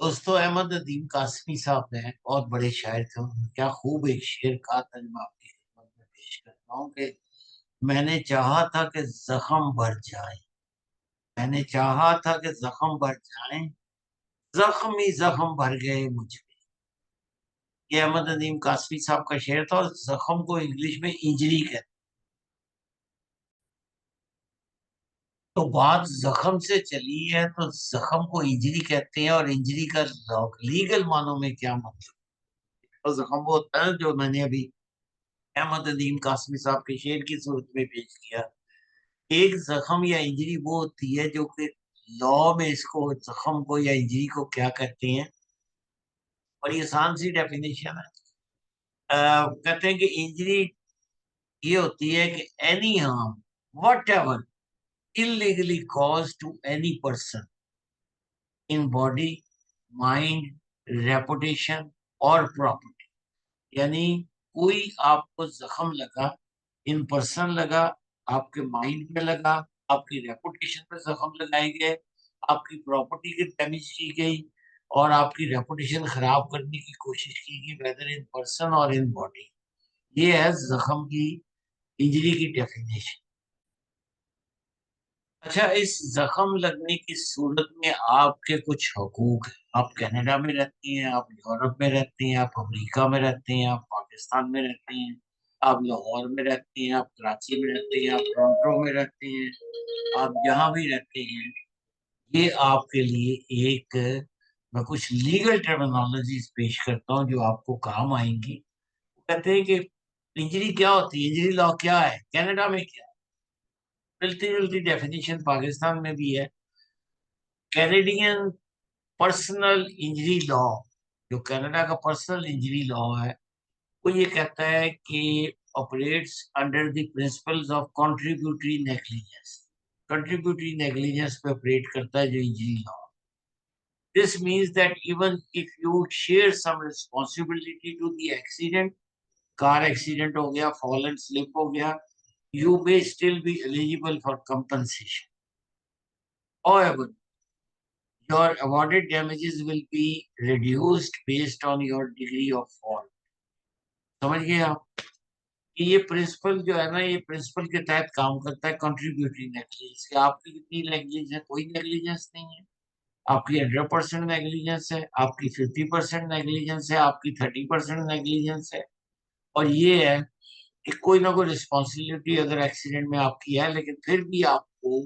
दोस्तों, अहमद नदीम कासमी साहब ने बहुत बड़े शायर थे। उन्होंने क्या खूब एक शेर कहा था जो मैं आपकी खिदमत में पेश करता हूँ कि मैंने चाहा था कि जख्म भर जाए। मैंने चाहा था कि जख्म भर जाए, जख्म ही जख्म भर गए मुझ पे। ये अहमद नदीम कासमी साहब का शेर था और जख्म को इंग्लिश में इंजरी कहते। तो बात जख्म से चली है तो जख्म को इंजरी कहते हैं, और इंजरी का लीगल मानों में क्या मतलब। तो जख्म वो होता है जो मैंने अभी अहमद नदीम कासमी साहब के शेर की सूरत में पेश किया। एक जख्म या इंजरी वो होती है जो कि लॉ में इसको जख्म को या इंजरी को क्या कहते हैं। बड़ी आसान सी डेफिनेशन है। कहते हैं कि इंजरी ये होती है कि any harm whatever illegally cause to any person in body, mind, reputation और प्रॉपर्टी। यानी कोई आपको जख्म लगा, इन पर्सन लगा, आपके माइंड पे लगा, आपकी रेपुटेशन पे जख्म लगाए गए, आपकी प्रॉपर्टी की डैमेज की गई और आपकी रेपुटेशन खराब करने की कोशिश की गई, वेदर इन पर्सन और इन बॉडी। ये है जख्म की इंजरी की डेफिनेशन। अच्छा, इस जख्म लगने की सूरत में आपके कुछ हकूक हैं। आप कनाडा में रहती हैं, आप यूरोप में रहती हैं, आप अमेरिका में रहती हैं, आप पाकिस्तान में रहती हैं, आप लाहौर में रहती हैं, आप कराची में रहती हैं, आप टोरंटो में रहती हैं, आप जहाँ भी रहते हैं। ये आपके लिए एक मैं कुछ लीगल टर्मिनोलॉजीज पेश करता हूँ जो आपको काम आएंगी। कहते हैं कि इंजरी क्या होती है, इंजरी लॉ क्या है, कनाडा में क्या है। मिलती जुलती डेफिनेशन पाकिस्तान में भी है। कैनेडियन पर्सनल इंजरी लॉ, जो कनाडा का पर्सनल इंजरी लॉ है, वो ये कहता है कि operates under the principles of contributory negligence. Contributory negligence पे ऑपरेट करता है जो injury law. This means that even if you share some responsibility to the accident, car accident हो गया, फॉल एंड स्लिप हो गया, you may still be eligible for compensation. However, your awarded damages will be reduced based on your degree of fault. समझ गए आप कि ये principal जो है ना, ये प्रिंसिपल के तहत काम करता है कंट्रीब्यूटरी नेग्लिजेंस। कि आपकी कितनी नेग्लिजेंस है, कोई नेग्लिजेंस नहीं है। आपकी 100% नेग्लिजेंस है, आपकी 50% नेग्लिजेंस है, आपकी 30% नेग्लिजेंस है। और ये है कि कोई ना कोई रिस्पॉन्सिबिलिटी अगर एक्सीडेंट में आपकी है, लेकिन फिर भी आपको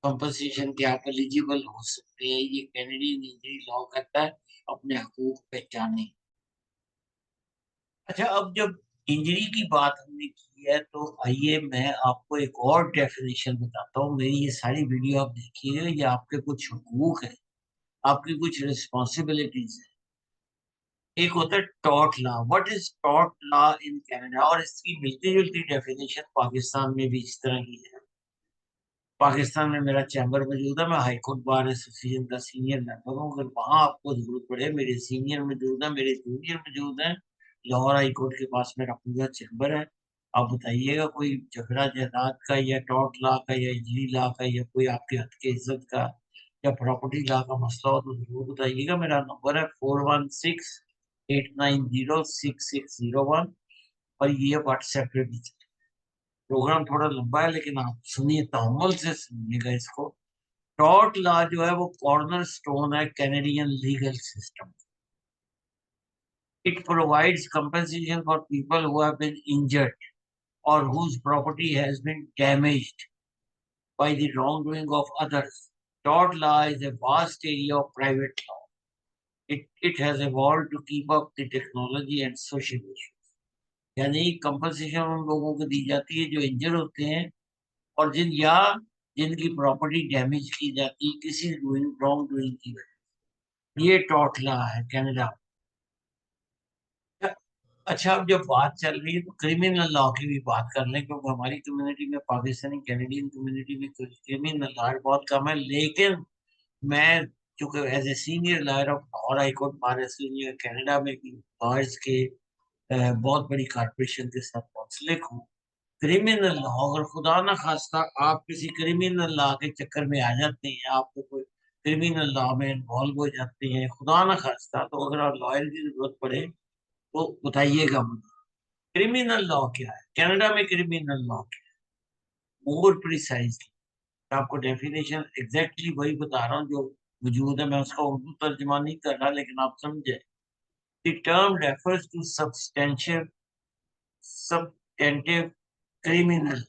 कंपनसेशन के आप एलिजिबल हो सकते हैं। ये कैनेडियन इंजरी लॉ कहता है अपने हकूक पहचाने। अच्छा, अब जब इंजरी की बात हमने की है तो आइए मैं आपको एक और डेफिनेशन बताता हूँ। मेरी ये सारी वीडियो आप देखिए, ये आपके कुछ हकूक है, आपकी कुछ रिस्पॉन्सिबिलिटीज है। एक होता है tort law. What is tort law in Canada, और इसकी मिलती जुलती डेफिनेशन पाकिस्तान में भी इस तरह की है। पाकिस्तान में मेरा चैम्बर मौजूद है, मैं हाई कोर्ट बार एसोसिएशन का सीनियर मेंबर हूँ। अगर वहां आपको जरूरत पड़े, मेरे सीनियर मौजूद है, मेरे जूनियर मौजूद हैं। लाहौर हाई कोर्ट के पास मेरा पूरा चैम्बर है। आप बताइएगा कोई झगड़ा जायदाद का या टॉर्ट लॉ का या इंजरी लॉ का या कोई आपके हक के इज्जत का या प्रॉपर्टी लॉ का मसला हो तो जरूर बताइएगा। मेरा नंबर है 4168906601। और ये व्हाट्सएप पे भी। प्रोग्राम थोड़ा लंबा है लेकिन आप सुनिए, तअम्मुल से सुनिएगा इसको। टॉर्ट लॉ जो है वो कॉर्नर स्टोन है Canadian legal system. It provides compensation for people who have been injured or whose property has been damaged by the wrongdoing of others. Tort law is a vast area of private law. It has evolved to keep up the technology and social issues. यानी compensation उन लोगों को दी जाती है जो इंजर होते हैं और जिनकी प्रॉपर्टी डैमेज की जाती है किसी रॉन्ग डूइंग की वजह। ये टॉर्ट लॉ है कनाडा में। अच्छा, अब जब बात चल रही है तो क्रिमिनल लॉ की भी बात कर लें, क्योंकि हमारी कम्युनिटी में, पाकिस्तानी कैनेडियन कम्युनिटी में क्रिमिनल लॉ बहुत कम है। लेकिन मैं चूंकि as a senior lawyer of Lahore high court bar association Canada में भी लॉयर्स के बहुत बड़ी कॉर्पोरेशन के साथ मुंसलिक हूँ। क्रिमिनल लॉ, अगर खुदा ना खास्ता आप किसी क्रिमिनल लॉ के चक्कर में आ जाते हैं, आपको कोई क्रिमिनल लॉ में इन्वॉल्व हो जाते हैं, खुदा ना खास्ता, तो अगर आप लॉयर की जरूरत पड़े तो बताइएगा मुझे। क्रिमिनल लॉ क्या है, कनाडा में क्रिमिनल लॉ क्या है मोर प्रिसाइजली? आपको डेफिनेशन एग्जैक्टली वही बता रहा हूँ जो वजूद है, मैं उसका उर्दू तर्जुमा नहीं कर रहा, लेकिन आप समझे। The term refers to substantive criminal,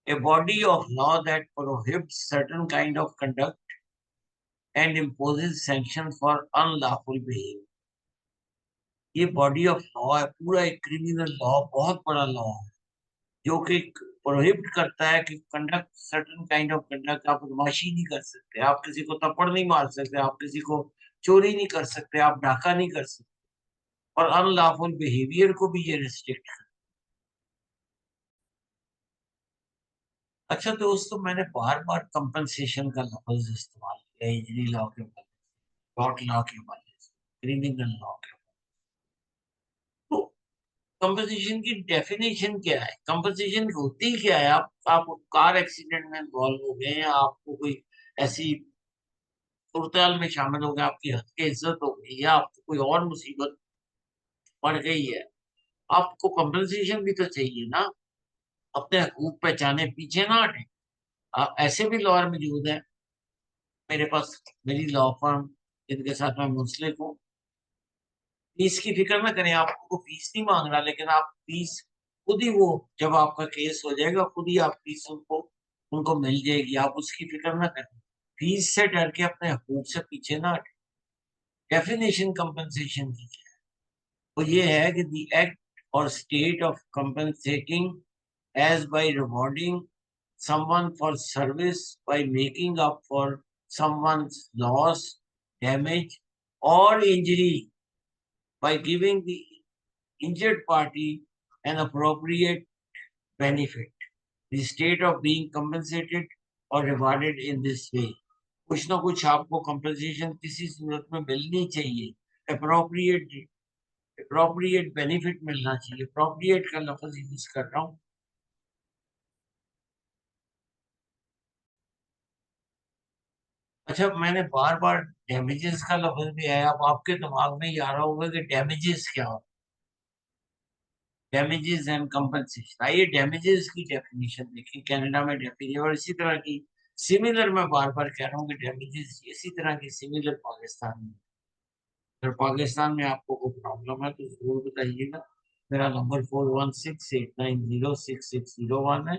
a body of law that prohibits certain kind of conduct and imposes sanctions for unlawful behavior. ये बॉडी ऑफ लॉ है, पूरा एक क्रिमिनल लॉ, बहुत बड़ा लॉ है, जो कि प्रोहिबिट करता है कि conduct certain kind of conduct. आप बदमाशी नहीं कर सकते, आप किसी को थप्पड़ नहीं मार सकते, आप किसी को चोरी नहीं कर सकते, आप डाका नहीं कर सकते, और अनलॉफुल बिहेवियर को भी ये रिस्ट्रिक्ट कर। अच्छा दोस्तों, मैंने बार बार कंपनसेशन का लफ्ज इस्तेमाल किया इंजरी लॉ के बारे में, टॉर्ट लॉ के बारे में, क्रिमिनल लॉ के बारे में। तो कंपनसेशन की डेफिनेशन क्या है, कंपनसेशन होती क्या है? आप कार एक्सीडेंट में इन्वॉल्व हो गए हैं, आपको कोई ऐसी सूरत में शामिल हो गए, आपकी हद की इज्जत हो गई, या आपको कोई और मुसीबत पड़ गई है, आपको कंपनसेशन भी तो चाहिए ना, अपने हकूक पहचाने, पीछे ना हटे। ऐसे भी लॉयर मौजूद हैं मेरे पास, मेरी लॉ फर्म जिनके साथ मैं मुंसलिक हूँ। फीस की फिक्र ना करें, आपको फीस नहीं मांग रहा, लेकिन आप फीस खुद ही, वो जब आपका केस हो जाएगा खुद ही आप फीस उनको उनको मिल जाएगी, आप उसकी फिक्र ना करें। फीस से डर के अपने हकूक से पीछे ना हटे। डेफिनेशन कंपनसेशन की क्या है? वो ये है कि द एक्ट और state of compensating as by rewarding someone for service by making up for someone's loss, damage, or injury by giving the injured party an appropriate benefit. The state of being compensated or rewarded in this way. कुछ ना कुछ आपको compensation किसी सूरत में मिलनी चाहिए, appropriate appropriate benefit मिलना चाहिए। अप्रोप्रिएट का लफ्ज यूज कर रहा हूँ। अच्छा, मैंने बार बार डैमेजेस का लफ्ज भी आया, अब आपके दिमाग में ये आ रहा होगा कि डैमेजेस क्या हो, डैमेजेस एंड कंपनसेशन। आइए डैमेजेस की डेफिनेशन देखिए, कनाडा में डेफिनेशन, और इसी तरह की सिमिलर, मैं बार बार कह रहा हूँ कि डैमेजेस इसी तरह की सिमिलर पाकिस्तान में। अगर पाकिस्तान में आपको कोई प्रॉब्लम है तो जरूर बताइएगा। मेरा नंबर 4168906601 है।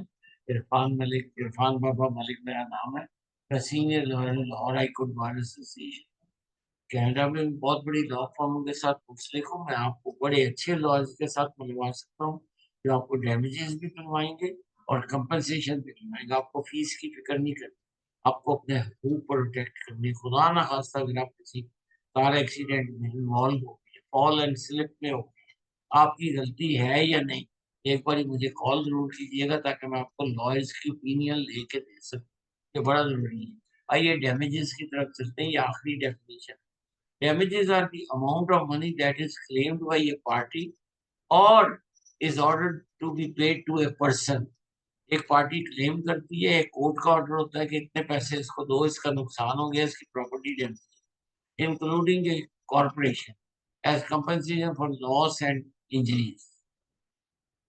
इरफान मलिक, इरफान बाबा मलिक मेरा नाम है। मैं senior lawyer Lahore high court bar association, Canada में भी बहुत बड़ी लॉ फर्म के साथ मुंसलिक हूँ। मैं आपको बड़े अच्छे लॉयर्स के साथ मिलवा सकता हूँ, जो आपको डैमेजेस भी मिलवाएंगे और कंपनसेशन भी मिलवाएंगे। आपको फीस की फिक्र नहीं करनी, आपको अपने हकूक प्रोटेक्ट करने। खुदा ना खास्ता अगर आप किसी कार एक्सीडेंट में इन्वॉल्व हो गए, फॉल एंड स्लिप में हो गए, आपकी गलती है या नहीं, एक बार मुझे कॉल जरूर कीजिएगा, ताकि मैं आपको लॉयर्स की ओपिनियन लेके दे सकूँ। ये बड़ा जरूरी है। आइए डैमेजेस की तरफ चलते हैं। ये आखिरी definition, damages are the amount of money that is claimed by a party or is ordered to be paid to a person। एक पार्टी क्लेम करती है, एक कोर्ट का ऑर्डर होता है कि इतने पैसे इसको दो, इसका नुकसान हो गया, इसकी property damage, including a corporation, as compensation for loss and injuries.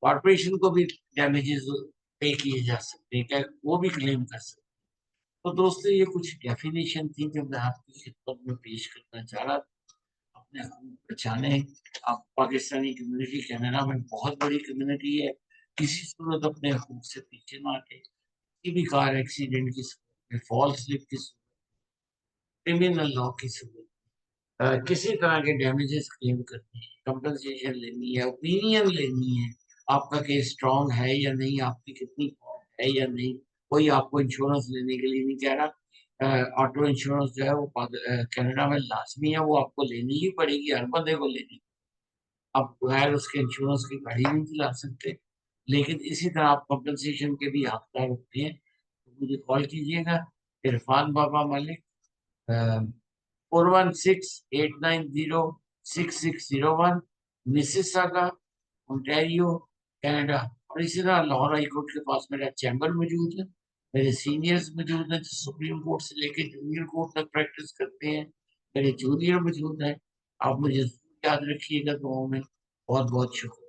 Corporation को भी डैमेजेस पे किए जा सकते हैं, क्या वो भी क्लेम कर सकते हैं। तो दोस्तों, ये कुछ डेफिनेशन थी जो मैं आपकी खिदमत में पेश करना चाह रहा था। अपने हकूक पहचाने। आप पाकिस्तानी कम्युनिटी कनाडा में बहुत बड़ी कम्युनिटी है, किसी सूरत अपने हकूक से पीछे ना हटे। किसी भी कार एक्सीडेंट की सूरत में, फॉल स्लिप की सूरत, क्रिमिनल लॉ की सूरत, किसी तरह के डैमेजेस क्लेम करनी है, कंपनसेशन लेनी है, ओपिनियन लेनी है, आपका केस स्ट्रांग है या नहीं, आपकी कितनी फॉल्ट है या नहीं। कोई आपको इंश्योरेंस लेने के लिए नहीं कह रहा। ऑटो इंश्योरेंस जो है वो कनाडा में लाजमी है, वो आपको लेनी ही पड़ेगी, हर बंदे को लेनी। आप बगैर उसके इंश्योरेंस की गाड़ी नहीं चला सकते। लेकिन इसी तरह आप कंपनसेशन के भी हकदार होते हैं, तो मुझे कॉल कीजिएगा। इरफान बाबा मलिक, 4168906601, मिसिसागा, ओंटारियो, कनाडा। और इसी तरह लाहौर हाई कोर्ट के पास मेरा चैम्बर मौजूद है। मेरे सीनियर्स मौजूद हैं जो सुप्रीम कोर्ट से लेके जूनियर कोर्ट तक प्रैक्टिस करते हैं। मेरे जूनियर मौजूद हैं। आप मुझे याद रखिएगा दुआओं में। बहुत-बहुत शुक्रिया।